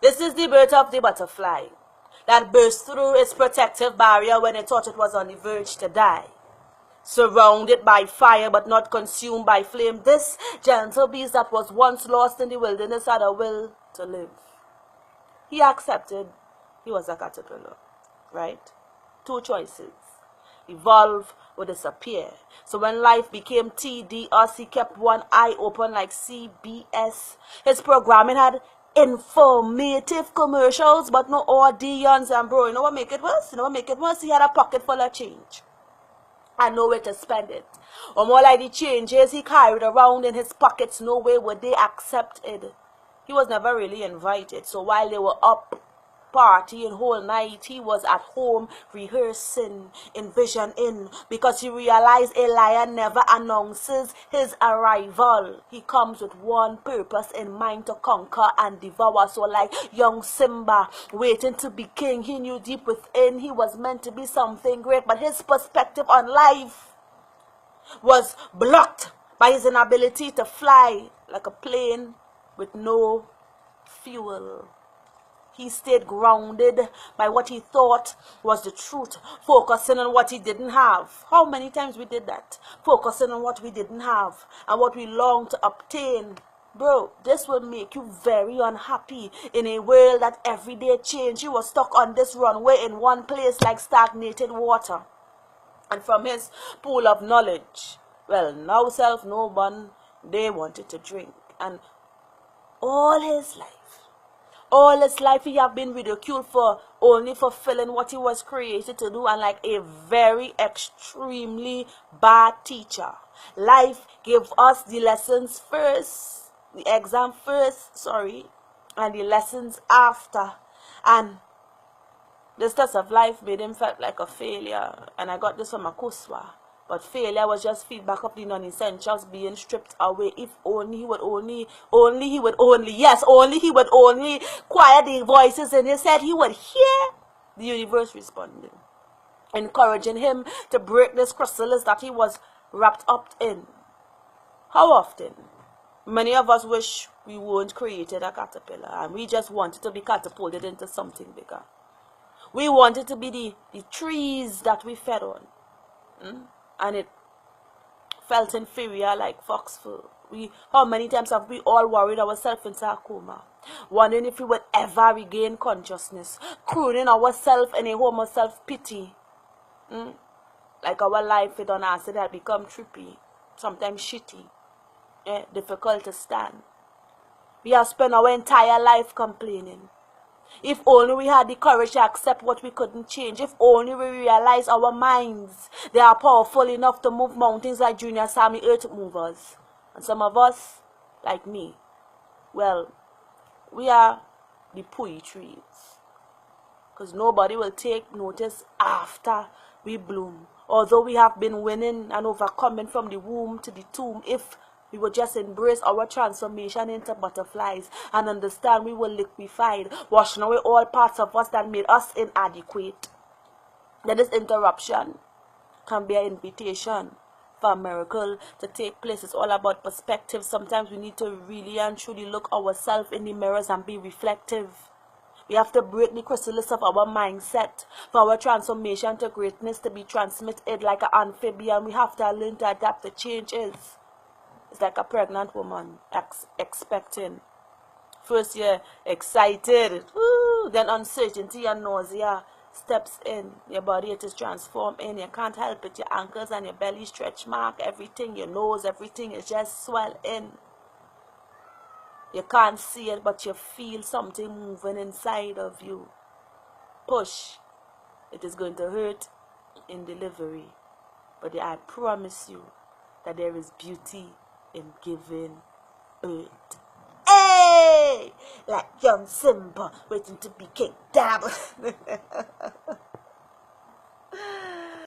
This is the birth of the butterfly that burst through its protective barrier when it thought it was on the verge to die. Surrounded by fire but not consumed by flame, this gentle beast that was once lost in the wilderness had a will to live. He accepted he was a caterpillar, right? Two choices: evolve or disappear. So when life became tedious, he kept one eye open like CBS. His programming had informative commercials, but no audience. And bro, you know what make it worse? He had a pocket full of change and nowhere to spend it. Or more like the changes he carried around in his pockets, no way would they accept it. He was never really invited. So while they were up partying whole night, he was at home rehearsing, envisioning, because he realized a lion never announces his arrival. He comes with one purpose in mind: to conquer and devour. So like young Simba waiting to be king, he knew deep within he was meant to be something great, but his perspective on life was blocked by his inability to fly like a plane with no fuel. He stayed grounded by what he thought was the truth, focusing on what he didn't have. How many times we did that? Focusing on what we didn't have and what we longed to obtain. Bro, this will make you very unhappy in a world that every day change. He was stuck on this runway in one place like stagnated water. And from his pool of knowledge, well, now self, no one, they wanted to drink. And all his life he have been ridiculed for only fulfilling what he was created to do, and like a very extremely bad teacher. Life gave us the lessons first, the exam first, and the lessons after. And this test of life made him felt like a failure. And I got this from Akuswa. But failure was just feedback of the non-essentials being stripped away. If only he would only quiet the voices in his head, he would hear the universe responding, encouraging him to break this chrysalis that he was wrapped up in. How often? Many of us wish we weren't created a caterpillar and we just wanted to be catapulted into something bigger. We wanted to be the trees that we fed on. And it felt inferior like foxful. How many times have we all worried ourselves into a coma, wondering if we would ever regain consciousness, crooning ourselves in a home of self-pity. Like our life with on acid had become trippy, sometimes shitty, difficult to stand. We have spent our entire life complaining. If only we had the courage to accept what we couldn't change. If only we realized our minds, they are powerful enough to move mountains like Junior Sammy Earth movers. And some of us, like me, well, we are the pui trees. Because nobody will take notice after we bloom. Although we have been winning and overcoming from the womb to the tomb, if we would just embrace our transformation into butterflies and understand we were liquefied, washing away all parts of us that made us inadequate. Then this interruption can be an invitation for a miracle to take place. It's all about perspective. Sometimes we need to really and truly look ourselves in the mirrors and be reflective. We have to break the chrysalis of our mindset for our transformation to greatness to be transmitted like an amphibian. We have to learn to adapt to changes. It's like a pregnant woman expecting. First you're excited, then uncertainty and nausea steps in. Your body, it is transformed in. You can't help it. Your ankles and your belly stretch mark, everything, your nose, everything is just swell in. You can't see it, but you feel something moving inside of you. Push. It is going to hurt in delivery. But I promise you that there is beauty in giving birth. Hey! Like young Simba waiting to be kicked down.